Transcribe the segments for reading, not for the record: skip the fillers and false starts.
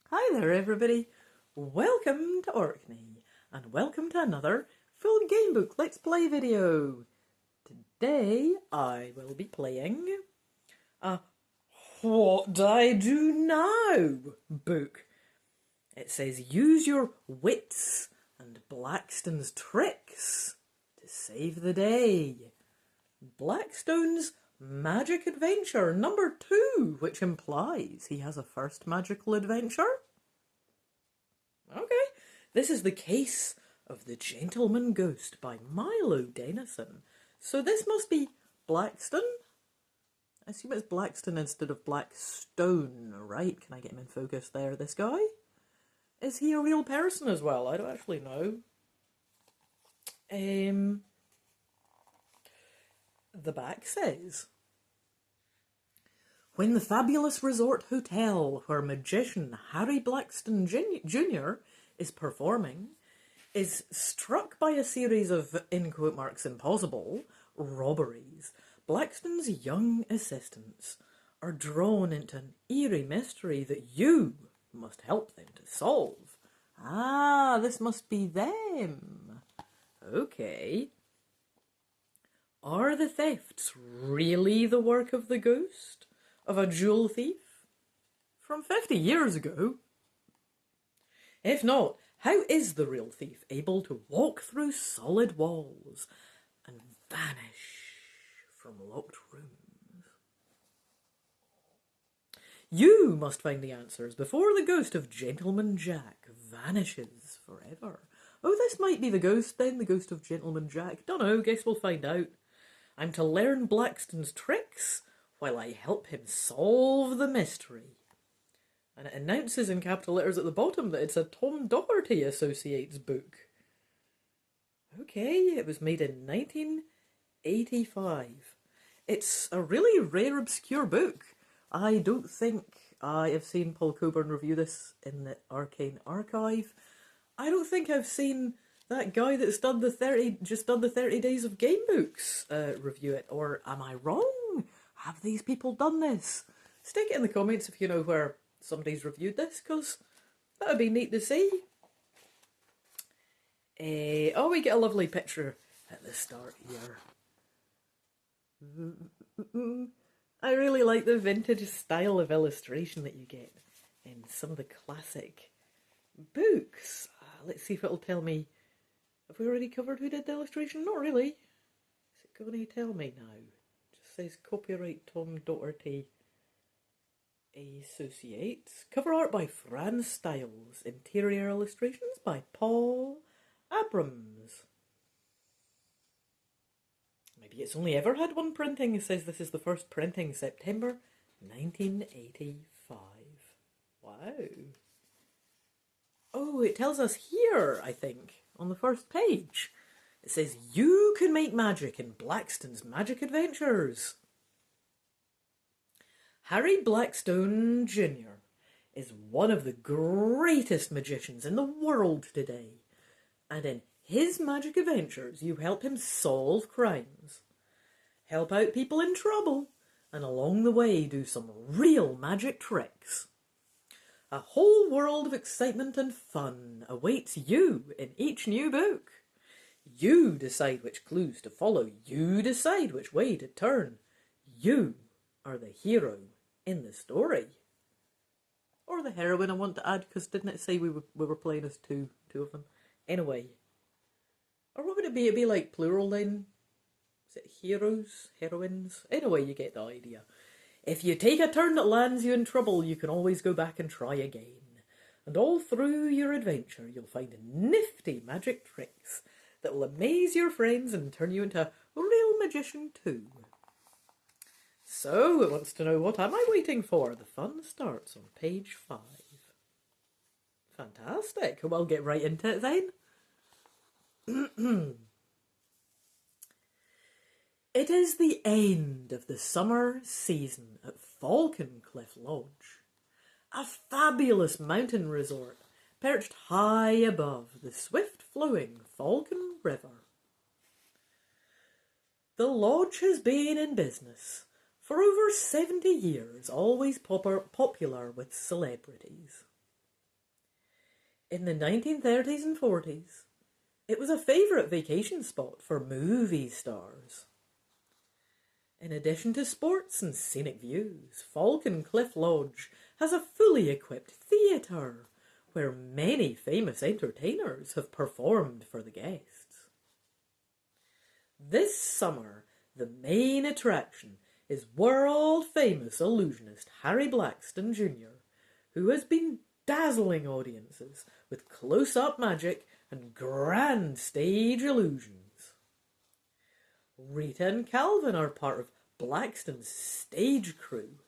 Hi there everybody, welcome to Orkney and welcome to another full gamebook Let's Play video. Today I will be playing a What Do I Do Now book. It says use your wits and Blackstone's tricks to save the day. Blackstone's magic adventure number 2, which implies he has a first magical adventure. Okay, this is The Case of the Gentleman Ghost by Milo Dennison. So this must be Blackstone? I assume it's Blackstone instead of Blackstone, right? Can I get him in focus there, this guy? Is he a real person as well? I don't actually know. The back says, when the fabulous resort hotel where magician Harry Blackstone Jr. is performing is struck by a series of, in quote marks, impossible robberies, Blackstone's young assistants are drawn into an eerie mystery that you must help them to solve. Ah, this must be them. Okay. Are the thefts really the work of the ghost of a jewel thief from 50 years ago? If not, how is the real thief able to walk through solid walls and vanish from locked rooms? You must find the answers before the ghost of Gentleman Jack vanishes forever. Oh, this might be the ghost then, the ghost of Gentleman Jack. Dunno, guess we'll find out. I'm to learn Blackstone's tricks while I help him solve the mystery. And it announces in capital letters at the bottom that it's a Tom Doherty Associates book. Okay, it was made in 1985. It's a really rare, obscure book. I don't think I have seen Paul Coburn review this in the Arcane Archive. I don't think I've seen that guy that's done the 30 days of game books review it. Or am I wrong? Have these people done this? Stick it in the comments if you know where somebody's reviewed this, because that would be neat to see. Oh, we get a lovely picture at the start here. I really like the vintage style of illustration that you get in some of the classic books. Let's see if it'll tell me. Have we already covered who did the illustration? Not really. Is it going to tell me now? It just says copyright Tom Doherty Associates. Cover art by Fran Stiles. Interior illustrations by Paul Abrams. Maybe it's only ever had one printing. It says this is the first printing, September 1985. Wow. Oh, it tells us here, I think, on the first page. It says, you can make magic in Blackstone's Magic Adventures. Harry Blackstone Jr. is one of the greatest magicians in the world today. And in his magic adventures, you help him solve crimes, help out people in trouble, and along the way do some real magic tricks. A whole world of excitement and fun awaits you in each new book. You decide which clues to follow. You decide which way to turn. You are the hero in the story. Or the heroine, I want to add, because didn't it say we were playing as two of them? Anyway. Or what would it be? It'd be like plural then? Is it heroes? Heroines? Anyway, you get the idea. If you take a turn that lands you in trouble, you can always go back and try again. And all through your adventure, you'll find nifty magic tricks that will amaze your friends and turn you into a real magician too. So, it wants to know, what am I waiting for? The fun starts on page 5. Fantastic. Well, get right into it then. It is the end of the summer season at Falconcliff Lodge, a fabulous mountain resort perched high above the swift-flowing Falcon River. The lodge has been in business for over 70 years, always popular with celebrities. In the 1930s and 40s, it was a favourite vacation spot for movie stars. In addition to sports and scenic views, Falcon Cliff Lodge has a fully equipped theatre where many famous entertainers have performed for the guests. This summer, the main attraction is world-famous illusionist Harry Blackstone Jr., who has been dazzling audiences with close-up magic and grand stage illusions. Rita and Calvin are part of Blackstone's stage crew.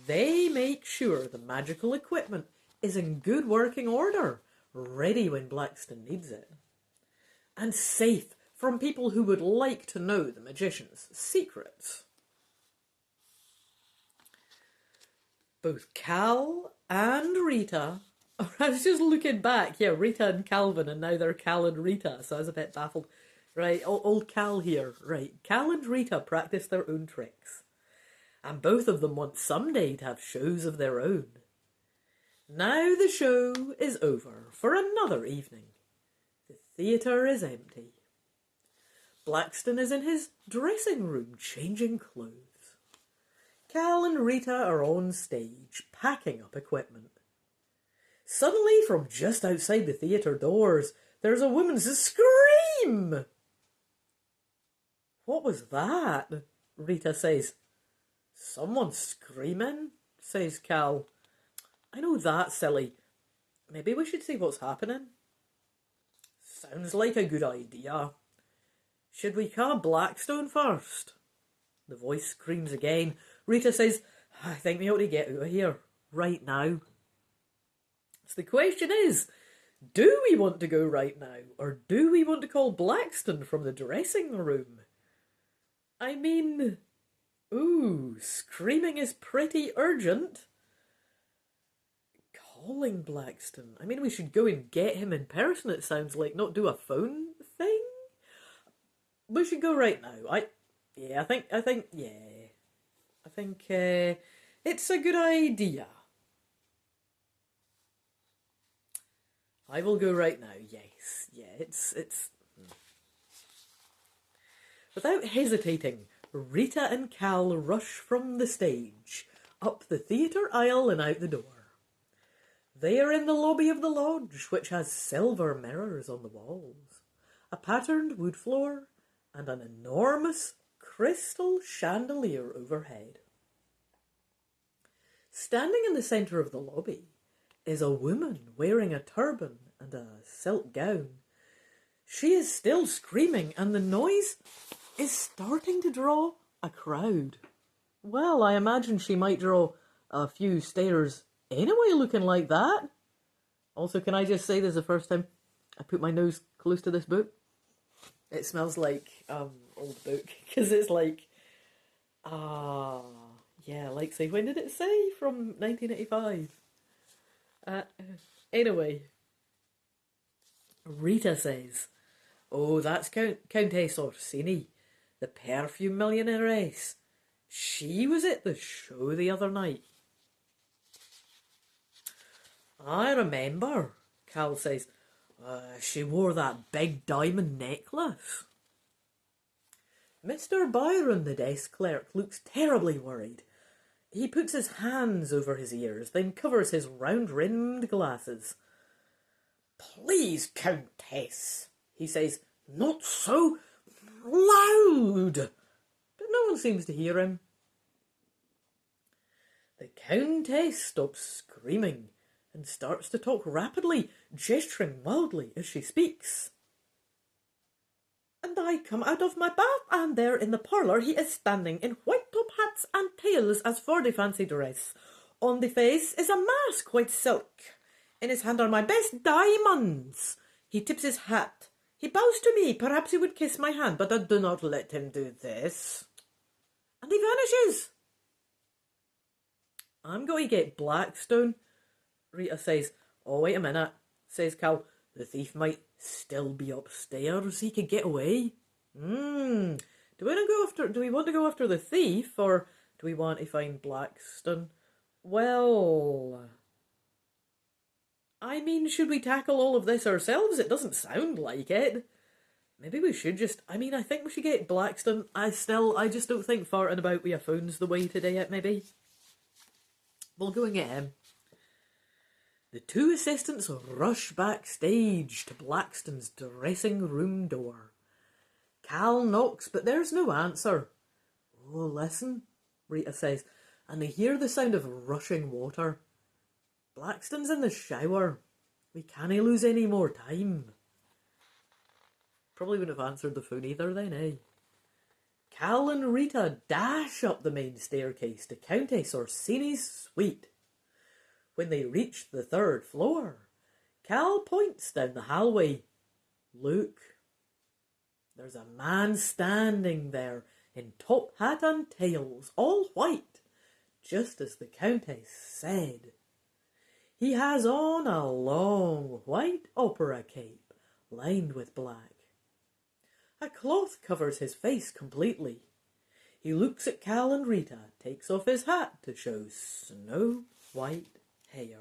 They make sure the magical equipment is in good working order, ready when Blackstone needs it, and safe from people who would like to know the magician's secrets. Both Cal and Rita, I was just looking back, Rita and Calvin, and now they're Cal and Rita, so I was a bit baffled. Right, old Cal here, right. Cal and Rita practice their own tricks, and both of them want someday to have shows of their own. Now the show is over for another evening. The theatre is empty. Blackstone is in his dressing room changing clothes. Cal and Rita are on stage packing up equipment. Suddenly, from just outside the theatre doors, there's a woman's scream. What was that? Rita says. Someone screaming, says Cal. I know that, silly. Maybe we should see what's happening. Sounds like a good idea. Should we call Blackstone first? The voice screams again. Rita says, I think we ought to get out of here, right now. So the question is, do we want to go right now, or do we want to call Blackstone from the dressing room? I mean, screaming is pretty urgent. Calling Blackstone. I mean, we should go and get him in person, it sounds like, not do a phone thing. We should go right now. I think it's a good idea. I will go right now. Yes. Yeah, it's. Without hesitating, Rita and Cal rush from the stage, up the theatre aisle and out the door. They are in the lobby of the lodge, which has silver mirrors on the walls, a patterned wood floor, and an enormous crystal chandelier overhead. Standing in the centre of the lobby is a woman wearing a turban and a silk gown. She is still screaming, and the noise is starting to draw a crowd. Well, I imagine she might draw a few starers anyway looking like that. Also, can I just say this is the first time I put my nose close to this book? It smells like old book, because it's like, like, say, when did it say? From 1985. Anyway, Rita says, oh, that's Countess Orsini, the perfume millionairess. She was at the show the other night. I remember, Cal says. She wore that big diamond necklace. Mr. Byron, the desk clerk, looks terribly worried. He puts his hands over his ears, then covers his round-rimmed glasses. Please, Countess, he says, not so loud. But no one seems to hear him. The Countess stops screaming and starts to talk rapidly, gesturing wildly as she speaks. And I come out of my bath, and there in the parlour he is standing in white top hats and tails as for the fancy dress. On the face is a mask, white silk. In his hand are my best diamonds. He tips his hat. He bows to me. Perhaps he would kiss my hand, but I do not let him do this. And he vanishes. I'm going to get Blackstone, Rita says. Oh, wait a minute, says Cal. The thief might still be upstairs. He could get away. Do we want to go after the thief, or do we want to find Blackstone? Well, I I mean, should we tackle all of this ourselves? It doesn't sound like it. Maybe we should just... I mean, I think we should get Blackstone. I just don't think farting about with your phone's the way to do it, maybe. We'll go and get him. The two assistants rush backstage to Blackstone's dressing room door. Cal knocks, but there's no answer. Oh, listen, Rita says, and they hear the sound of rushing water. Blackstone's in the shower. We can't lose any more time. Probably wouldn't have answered the phone either then, eh? Cal and Rita dash up the main staircase to Countess Orsini's suite. When they reach the third floor, Cal points down the hallway. Look, there's a man standing there in top hat and tails, all white, just as the Countess said. He has on a long white opera cape, lined with black. A cloth covers his face completely. He looks at Cal and Rita, takes off his hat to show snow white hair,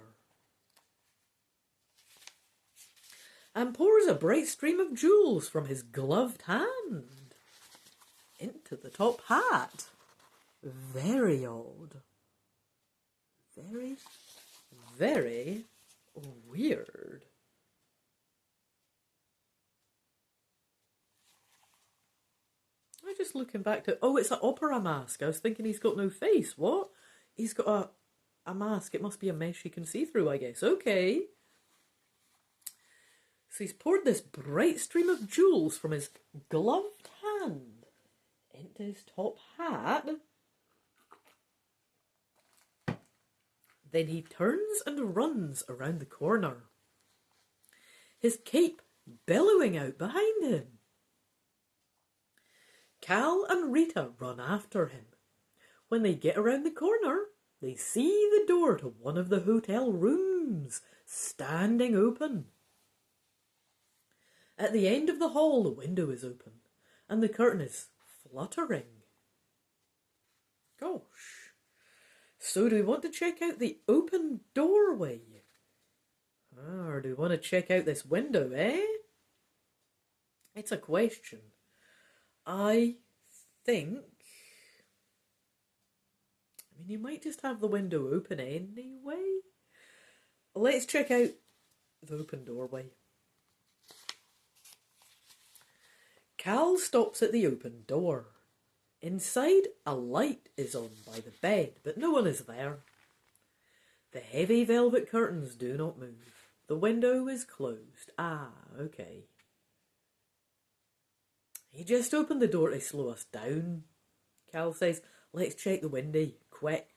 and pours a bright stream of jewels from his gloved hand into the top hat. Very odd. Very, very weird. I'm just looking back to... Oh, it's an opera mask. I was thinking he's got no face. What? He's got a mask. It must be a mesh you can see through, I guess. Okay. So he's poured this bright stream of jewels from his gloved hand into his top hat. Then he turns and runs around the corner, his cape billowing out behind him. Cal and Rita run after him. When they get around the corner, they see the door to one of the hotel rooms standing open. At the end of the hall, the window is open, and the curtain is fluttering. Gosh. So do we want to check out the open doorway? Or do we want to check out this window, eh? It's a question. I think... I mean, you might just have the window open anyway. Let's check out the open doorway. Cal stops at the open door. Inside, a light is on by the bed, but no one is there. The heavy velvet curtains do not move. The window is closed. Ah, okay. He just opened the door to slow us down. Cal says, let's check the window, quick.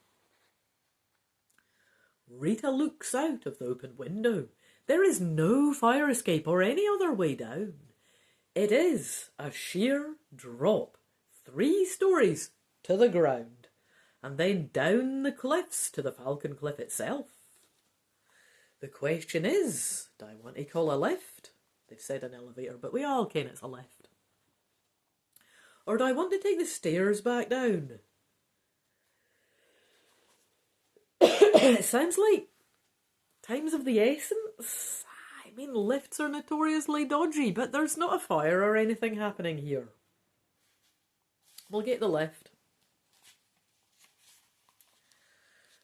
Rita looks out of the open window. There is no fire escape or any other way down. It is a sheer drop, 3 stories to the ground, and then down the cliffs to the Falcon Cliff itself. The question is, do I want to call a lift? They've said an elevator, but we all ken it's a lift. Or do I want to take the stairs back down? It sounds like time's of the essence. I mean, lifts are notoriously dodgy, but there's not a fire or anything happening here. We'll get the lift.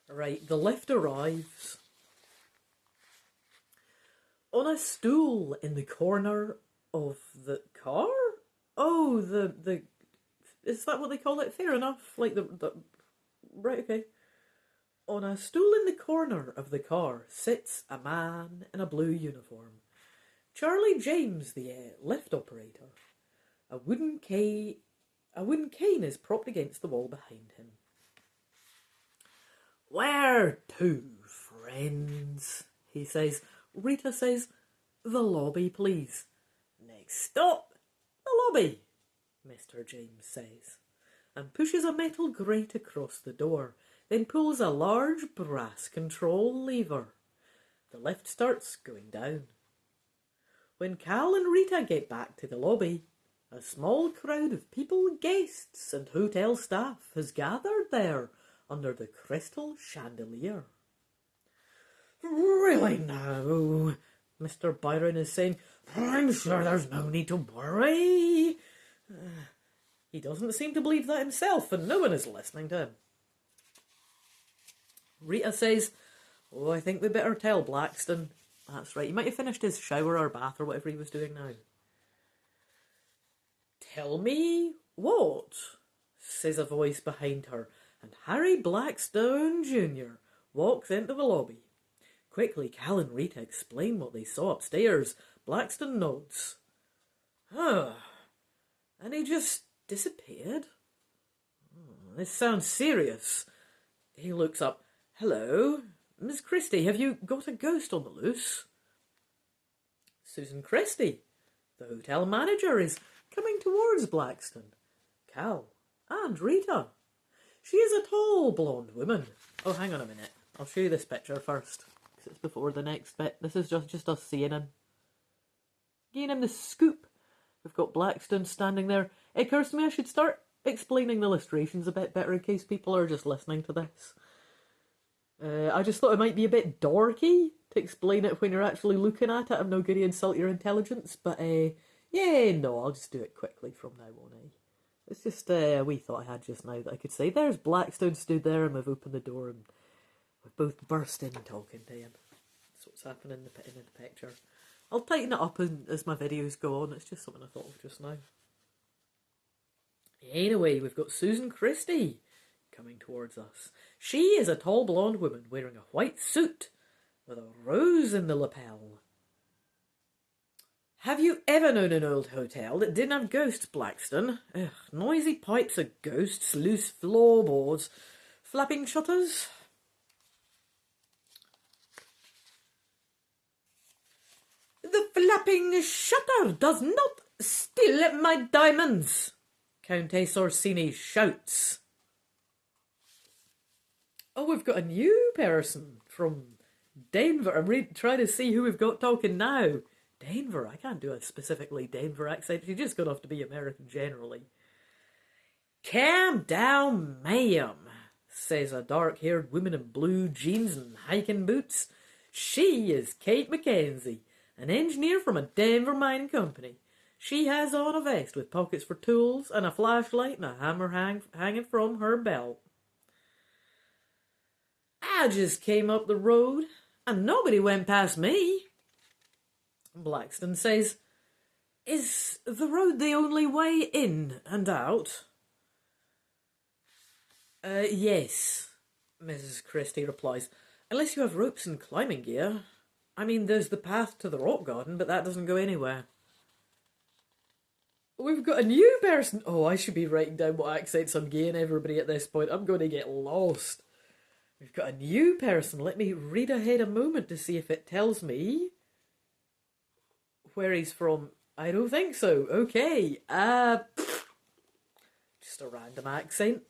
Right, the lift arrives. On a stool in the corner of the car? Oh, the is that what they call it? Fair enough. Like the right, okay. On a stool in the corner of the car sits a man in a blue uniform. Charlie James, the lift operator. A wooden cane is propped against the wall behind him. Where to, friends? He says. Rita says, the lobby, please. Next stop, the lobby, Mr. James says, and pushes a metal grate across the door, then pulls a large brass control lever. The lift starts going down. When Cal and Rita get back to the lobby, a small crowd of people, guests and hotel staff has gathered there under the crystal chandelier. Really now, Mr. Byron is saying, I'm sure there's no need to worry. He doesn't seem to believe that himself, and no one is listening to him. Rita says, oh, I think we better tell Blackstone. That's right, he might have finished his shower or bath or whatever he was doing now. Tell me what? Says a voice behind her, and Harry Blackstone Jr. walks into the lobby. Quickly, Cal and Rita explain what they saw upstairs. Blackstone nods. And he just disappeared? This sounds serious. He looks up. Hello, Miss Christie, have you got a ghost on the loose? Susan Christie, the hotel manager, is coming towards Blackstone. Cal and Rita. She is a tall blonde woman. Oh, hang on a minute. I'll show you this picture first, because it's before the next bit. This is just us seeing him. Giving him the scoop. We've got Blackstone standing there. It occurs to me I should start explaining the illustrations a bit better in case people are just listening to this. I just thought it might be a bit dorky to explain it when you're actually looking at it. I'm no going to insult your intelligence, but yeah, no, I'll just do it quickly from now on. It's just a wee thought I had just now that I could say. There's Blackstone stood there, and we've opened the door, and we've both burst in talking to him. That's what's happening in the picture. I'll tighten it up as my videos go on. It's just something I thought of just now. Anyway, we've got Susan Christie coming towards us. She is a tall blonde woman wearing a white suit with a rose in the lapel. Have you ever known an old hotel that didn't have ghosts, Blackstone? Ugh, noisy pipes of ghosts, loose floorboards, flapping shutters. The flapping shutter does not steal my diamonds, Countess Orsini shouts. Oh, we've got a new person from Denver. I'm trying to see who we've got talking now. Denver. I can't do a specifically Denver accent. She's just good enough to be American generally. Calm down, ma'am, says a dark-haired woman in blue jeans and hiking boots. She is Kate Mackenzie, an engineer from a Denver mining company. She has on a vest with pockets for tools and a flashlight and a hammer hanging from her belt. I just came up the road and nobody went past me. Blackstone says, is the road the only way in and out? Yes, Mrs. Christie replies, unless you have ropes and climbing gear. I mean, there's the path to the rock garden, but that doesn't go anywhere. We've got a new person. Oh, I should be writing down what accents I'm giving everybody at this point. I'm going to get lost. We've got a new person. Let me read ahead a moment to see if it tells me where he's from. I don't think so. Okay. Just a random accent.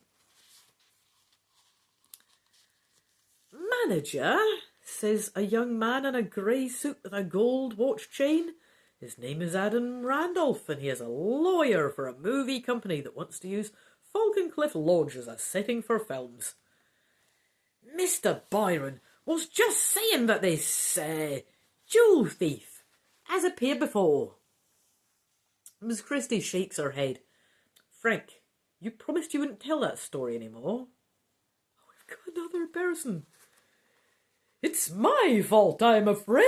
Manager, says a young man in a grey suit with a gold watch chain. His name is Adam Randolph, and he is a lawyer for a movie company that wants to use Falconcliff Lodge as a setting for films. Mr. Byron was just saying that this jewel thief has appeared before. Miss Christie shakes her head. Frank, you promised you wouldn't tell that story anymore. Oh, we've got another person. It's my fault, I'm afraid,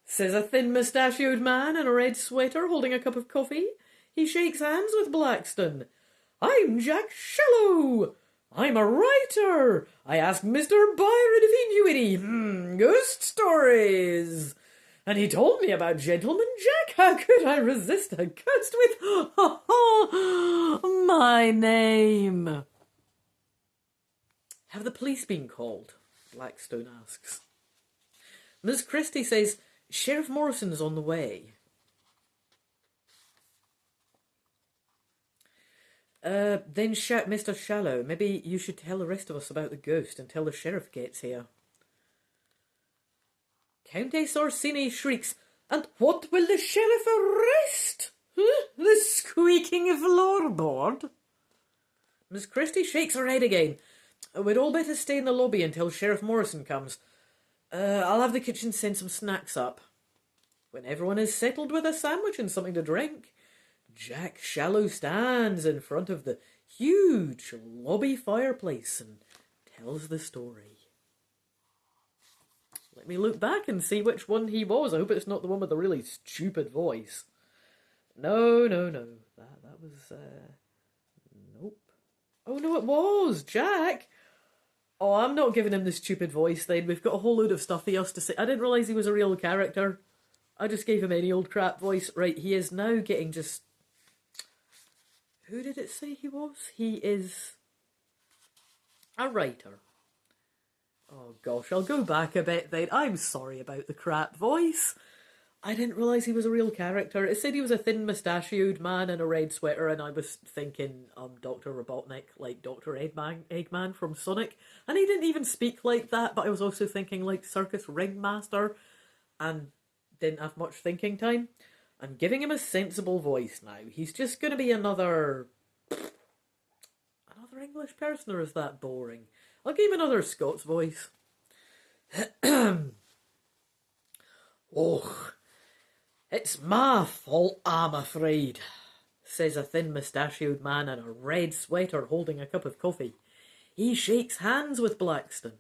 says a thin mustachioed man in a red sweater holding a cup of coffee. He shakes hands with Blackstone. I'm Jack Shallow. I'm a writer. I asked Mr. Byron if he knew any ghost stories. And he told me about Gentleman Jack. How could I resist a ghost with my name? Have the police been called? Blackstone asks. Miss Christie says, Sheriff Morrison's on the way. Then shout Mr. Shallow. Maybe you should tell the rest of us about the ghost until the sheriff gets here. Countess Orsini shrieks, and what will the sheriff arrest? Huh? The squeaking floorboard? Miss Christie shakes her head again. We'd all better stay in the lobby until Sheriff Morrison comes. I'll have the kitchen send some snacks up. When everyone is settled with a sandwich and something to drink, Jack Shallow stands in front of the huge lobby fireplace and tells the story. Let me look back and see which one he was. I hope it's not the one with the really stupid voice. No. That was, nope. Oh, no, it was Jack. Oh, I'm not giving him the stupid voice then. We've got a whole load of stuff he has to say. I didn't realise he was a real character. I just gave him any old crap voice. Right, he is now getting just... Who did it say he was? He is a writer. Oh gosh, I'll go back a bit then. I'm sorry about the crap voice. I didn't realise he was a real character. It said he was a thin mustachioed man in a red sweater, and I was thinking Dr. Robotnik, like Dr. Eggman from Sonic. And he didn't even speak like that, but I was also thinking like Circus Ringmaster, and didn't have much thinking time. I'm giving him a sensible voice now. He's just going to be another English person, or is that boring? I'll give him another Scots voice. Oh, it's my fault, I'm afraid, says a thin mustachioed man in a red sweater holding a cup of coffee. He shakes hands with Blackstone.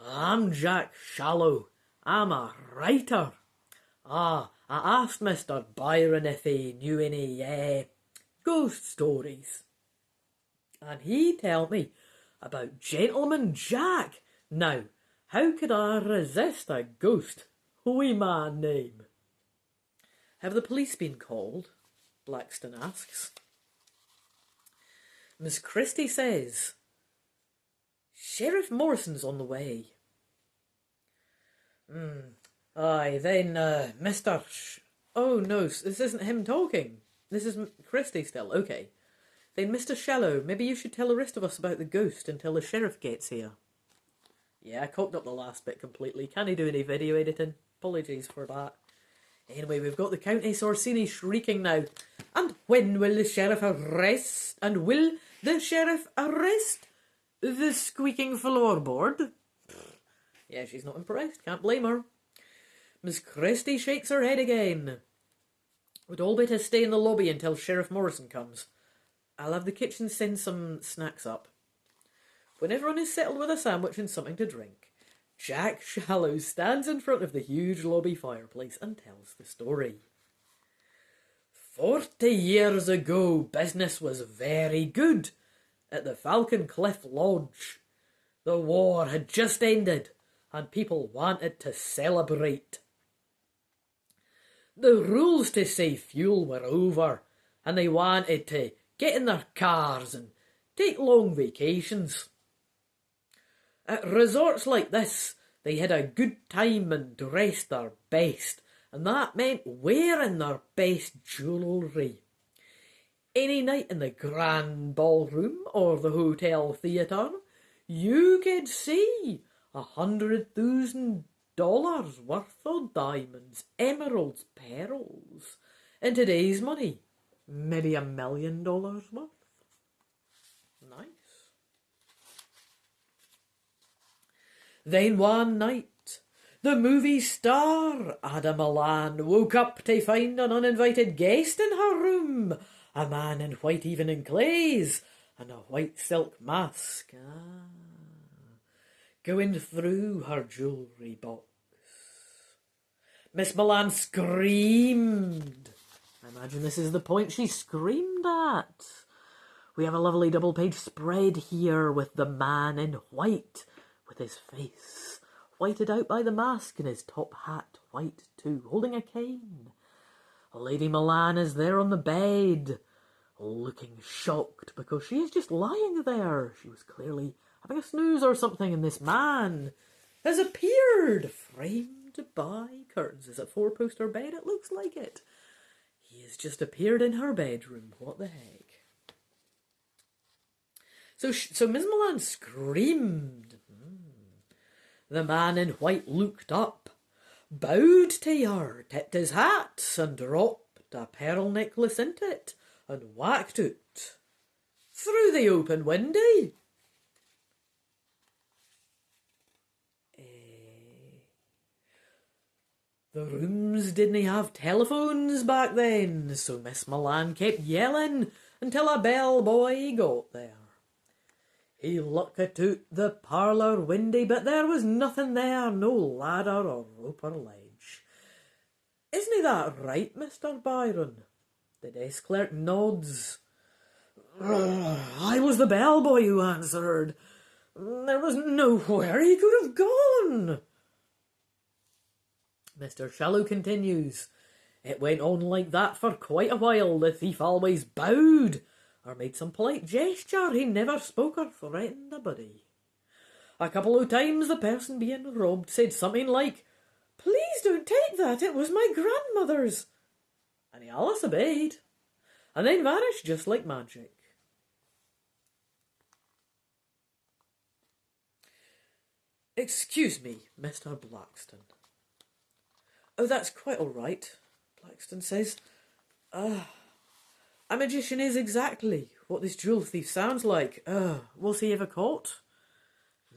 I'm Jack Shallow. I'm a writer. I asked Mr. Byron if he knew any ghost stories. And he told me about Gentleman Jack. Now, how could I resist a ghost? Wee man name. Have the police been called? Blackstone asks. Miss Christie says, Sheriff Morrison's on the way. Aye, then, Mr. Oh, no, this isn't him talking. This is Christie still. Okay. Then, Mr. Shallow, maybe you should tell the rest of us about the ghost until the sheriff gets here. Yeah, I cocked up the last bit completely. Can't he do any video editing? Apologies for that. Anyway, we've got the Countess Orsini shrieking now. And when will the sheriff arrest? And will the sheriff arrest the squeaking floorboard? Yeah, she's not impressed. Can't blame her. Miss Christie shakes her head again. We'd all better stay in the lobby until Sheriff Morrison comes. I'll have the kitchen send some snacks up. When everyone is settled with a sandwich and something to drink, Jack Shallow stands in front of the huge lobby fireplace and tells the story. 40 years ago, business was very good at the Falcon Cliff Lodge. The war had just ended and people wanted to celebrate. The rules to save fuel were over and they wanted to get in their cars and take long vacations. At resorts like this, they had a good time and dressed their best, and that meant wearing their best jewellery. Any night in the grand ballroom or the hotel theatre, you could see $100,000 worth of diamonds, emeralds, pearls. In today's money, maybe $1 million worth. Nice. Then one night, the movie star, Ada Milan, woke up to find an uninvited guest in her room, a man in white evening clothes and a white silk mask. Going through her jewellery box. Miss Milan screamed. I imagine this is the point she screamed at. We have a lovely double-page spread here with the man in white, with his face whited out by the mask and his top hat white too, holding a cane. Lady Milan is there on the bed, looking shocked because she is just lying there. She was clearly having a snooze or something, and this man has appeared, framed by curtains. Is it a four-poster bed? It looks like it. He has just appeared in her bedroom. What the heck? So Miss Milan screamed. The man in white looked up, bowed to her, tipped his hat, and dropped a pearl necklace into it, and whacked it through the open window. The room homes didn't have telephones back then, so Miss Milan kept yelling until a bellboy got there. He looked out the parlour windy, but there was nothing there, no ladder or rope or ledge. Isn't that right, Mr. Byron? The desk clerk nods. I was the bellboy who answered. There was nowhere he could have gone. Mr. Shallow continues. It went on like that for quite a while. The thief always bowed or made some polite gesture. He never spoke or threatened a body. A couple of times the person being robbed said something like, "Please don't take that, it was my grandmother's." And he allus obeyed, and then vanished just like magic. Excuse me, Mr. Blackstone. Oh, that's quite all right, Blackstone says. A magician is exactly what this jewel thief sounds like. Was he ever caught?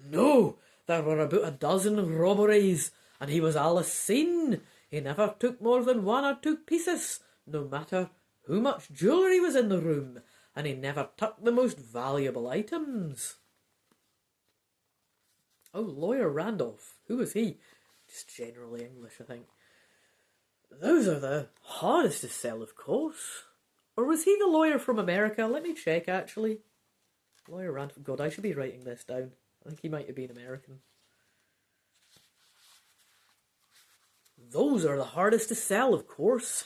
No, there were about a dozen robberies, and he was allus seen. He never took more than 1 or 2 pieces, no matter how much jewellery was in the room, and he never took the most valuable items. Oh, Lawyer Randolph. Who was he? Just generally English, I think. Those are the hardest to sell, of course. Or was he the lawyer from America? Let me check, actually. Lawyer Randolph. God, I should be writing this down. I think he might have been American. Those are the hardest to sell, of course.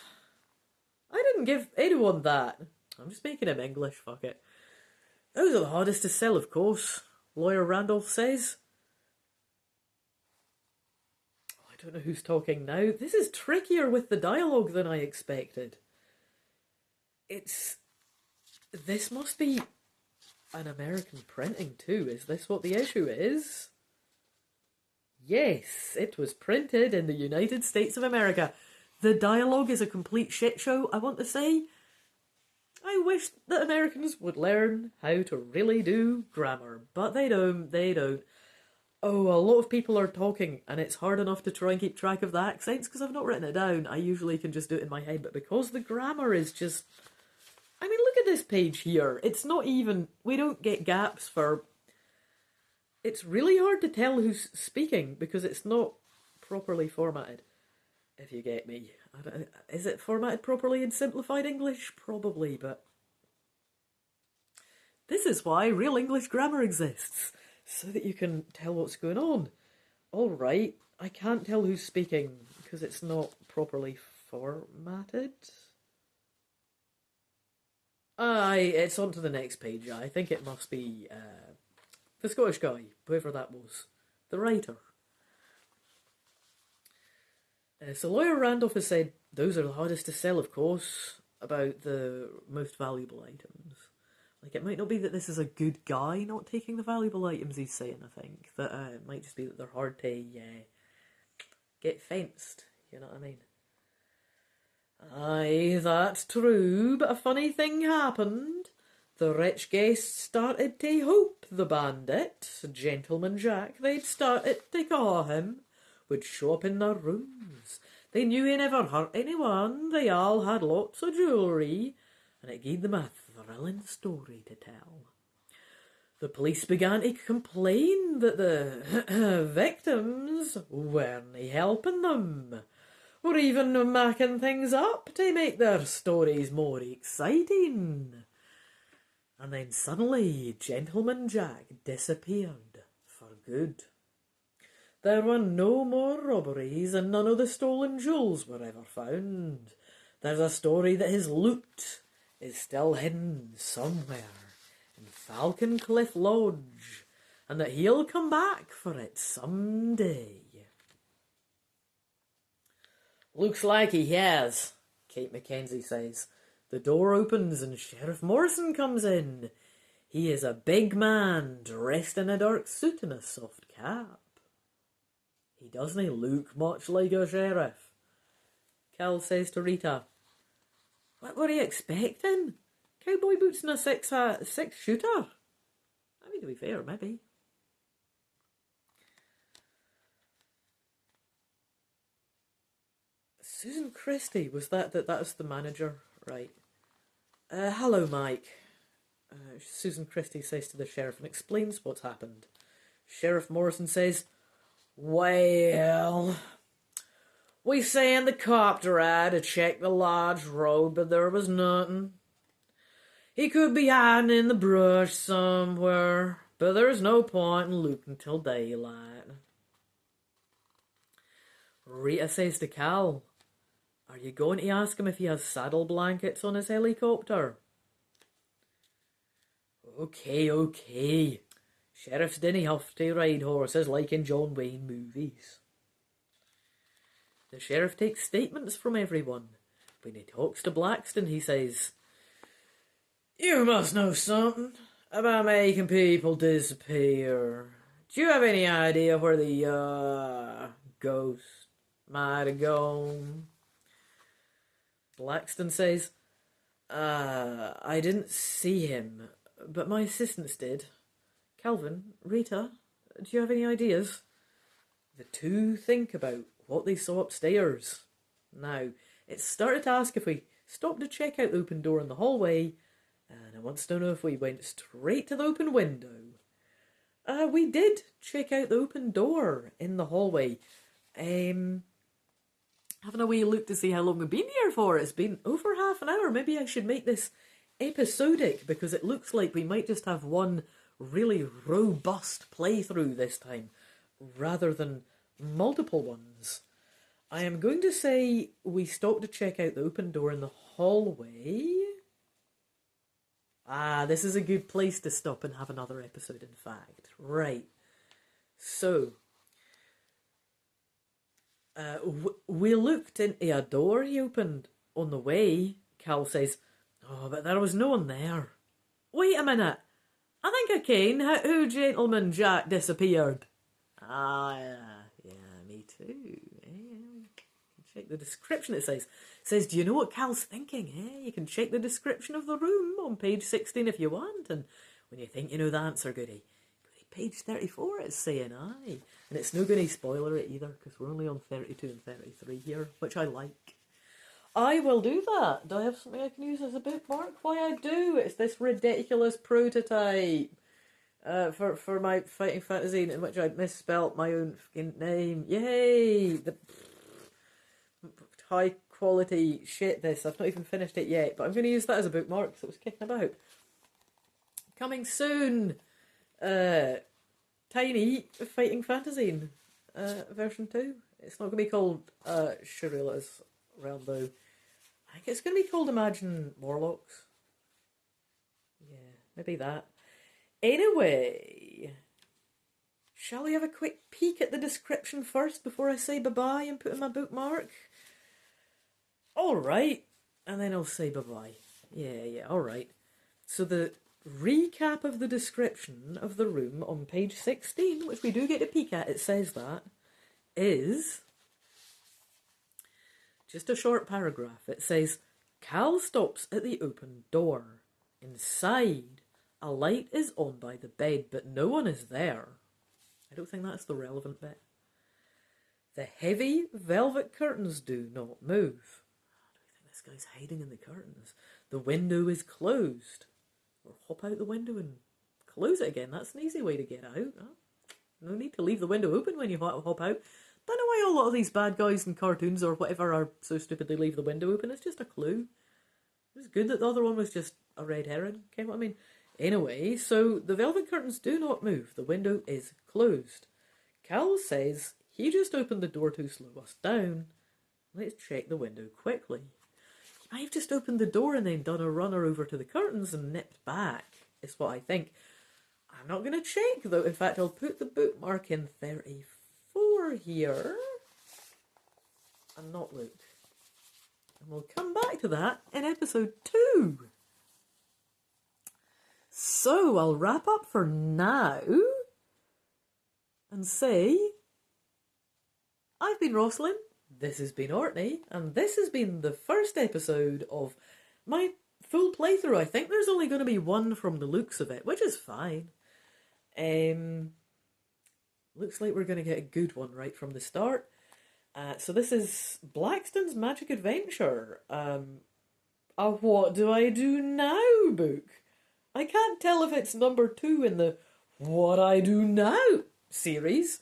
I didn't give anyone that. I'm just making him English, fuck it. Those are the hardest to sell, of course, Lawyer Randolph says. Oh, I don't know who's talking now. This is trickier with the dialogue than I expected. This must be an American printing too. Is this what the issue is? Yes, it was printed in the United States of America. The dialogue is a complete shit show, I want to say. I wish that Americans would learn how to really do grammar, but they don't. Oh, a lot of people are talking, and it's hard enough to try and keep track of the accents because I've not written it down. I usually can just do it in my head, but because the grammar is just... I mean, look at this page here. It's not even... We don't get gaps for... It's really hard to tell who's speaking because it's not properly formatted, if you get me. Is it formatted properly in simplified English? Probably, but... This is why real English grammar exists, so that you can tell what's going on. Alright, I can't tell who's speaking because it's not properly formatted. It's on to the next page. I think it must be the Scottish guy, whoever that was, the writer. So Lawyer Randolph has said, those are the hardest to sell, of course, about the most valuable items. Like, it might not be that this is a good guy not taking the valuable items he's saying, I think. That it might just be that they're hard to get fenced, you know what I mean? Aye, that's true, but a funny thing happened. The rich guests started to hope the bandit, Gentleman Jack, they'd started to call him, would show up in their rooms. They knew he never hurt anyone, they all had lots of jewellery, and it gave them a thrilling story to tell. The police began to complain that the victims weren't helping them, or even making things up to make their stories more exciting. And then suddenly, Gentleman Jack disappeared for good. There were no more robberies and none of the stolen jewels were ever found. There's a story that his loot is still hidden somewhere in Falcon Cliff Lodge and that he'll come back for it someday. Looks like he has, Kate Mackenzie says. The door opens and Sheriff Morrison comes in. He is a big man dressed in a dark suit and a soft cap. He doesn't look much like a sheriff. Cal says to Rita, what were you expecting? Cowboy boots and a six shooter? I mean, to be fair, maybe. Susan Christie, was that was the manager? Right. Hello, Mike. Susan Christie says to the sheriff and explains what's happened. Sheriff Morrison says, well, we sent the copter out to check the lodge road, but there was nothing. He could be hiding in the brush somewhere, but there's no point in looking till daylight. Rita says to Cal, are you going to ask him if he has saddle blankets on his helicopter? Okay. Sheriffs didn't have to ride horses like in John Wayne movies. The sheriff takes statements from everyone. When he talks to Blackstone, he says, you must know something about making people disappear. Do you have any idea where the, ghost might have gone? Blackstone says, I didn't see him, but my assistants did. Calvin, Rita, do you have any ideas? The two think about what they saw upstairs. Now, it started to ask if we stopped to check out the open door in the hallway, and I wants to know if we went straight to the open window. We did check out the open door in the hallway. Having a wee look to see how long we've been here for. It's been over half an hour. Maybe I should make this episodic, because it looks like we might just have one really robust playthrough this time, rather than multiple ones. I am going to say we stopped to check out the open door in the hallway. This is a good place to stop and have another episode, in fact. Right. So, we looked into a door he opened on the way. Cal says, oh, but there was no one there. Wait a minute. I think I ken how Gentleman Jack disappeared. Yeah, me too. Check the description, it says. It says, do you know what Cal's thinking? You can check the description of the room on page 16 if you want. And when you think you know the answer, goody. Page 34 it's saying, aye. And it's no going to spoiler it either, because we're only on 32 and 33 here, which I like. I will do that. Do I have something I can use as a bookmark? Why, I do. It's this ridiculous prototype for my fighting fantasy in which I misspelt my own fucking name. Yay! The high quality shit this. I've not even finished it yet, but I'm going to use that as a bookmark because it was kicking about. Coming soon! Tiny fighting fantasy version 2. It's not going to be called Sharila's Realm though. I think it's going to be called Imagine Warlocks. Yeah, maybe that. Anyway, shall we have a quick peek at the description first before I say bye-bye and put in my bookmark? Alright, and then I'll say bye-bye. Yeah, alright. So the recap of the description of the room on page 16, which we do get a peek at, it says that, is just a short paragraph. It says, Cal stops at the open door. Inside, a light is on by the bed, but no one is there. I don't think that's the relevant bit. The heavy velvet curtains do not move. Do we think this guy's hiding in the curtains? The window is closed. Or hop out the window and close it again. That's an easy way to get out. Huh? No need to leave the window open when you hop out. Don't know why a lot of these bad guys in cartoons or whatever are so stupid they leave the window open. It's just a clue. It was good that the other one was just a red herring. Okay, what I mean? Anyway, so the velvet curtains do not move. The window is closed. Cal says he just opened the door to slow us down. Let's check the window quickly. He might have just opened the door and then done a runner over to the curtains and nipped back, is what I think. I'm not going to check though. In fact, I'll put the bookmark in 34 here and not look. And we'll come back to that in episode 2. So I'll wrap up for now and say, I've been Rosslyn, this has been Orkney, and this has been the first episode of my full playthrough. I think there's only going to be one from the looks of it, which is fine. Looks like we're going to get a good one right from the start. So this is Blackstone's Magic Adventure. A What Do I Do Now book. I can't tell if it's number 2 in the What I Do Now series,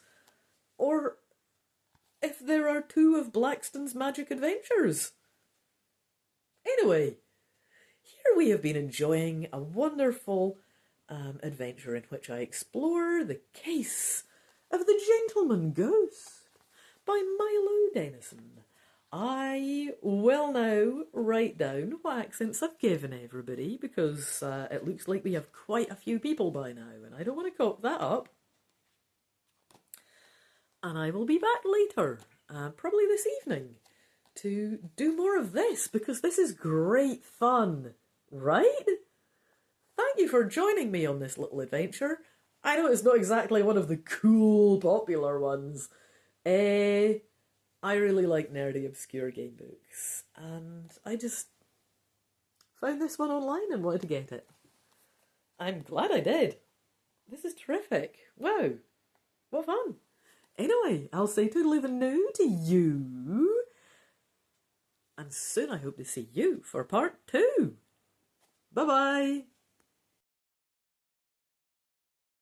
or if there are 2 of Blackstone's Magic Adventures. Anyway, here we have been enjoying a wonderful adventure in which I explore the case of the Gentleman Ghost by Milo Dennison. I will now write down what accents I've given everybody, because it looks like we have quite a few people by now, and I don't want to cock that up. And I will be back later, probably this evening, to do more of this, because this is great fun, right? Thank you for joining me on this little adventure. I know it's not exactly one of the cool, popular ones. I really like nerdy, obscure game books, and I just found this one online and wanted to get it. I'm glad I did. This is terrific. Wow, what fun. Anyway, I'll say toodaloo the noo to you, and soon I hope to see you for part 2. Bye-bye.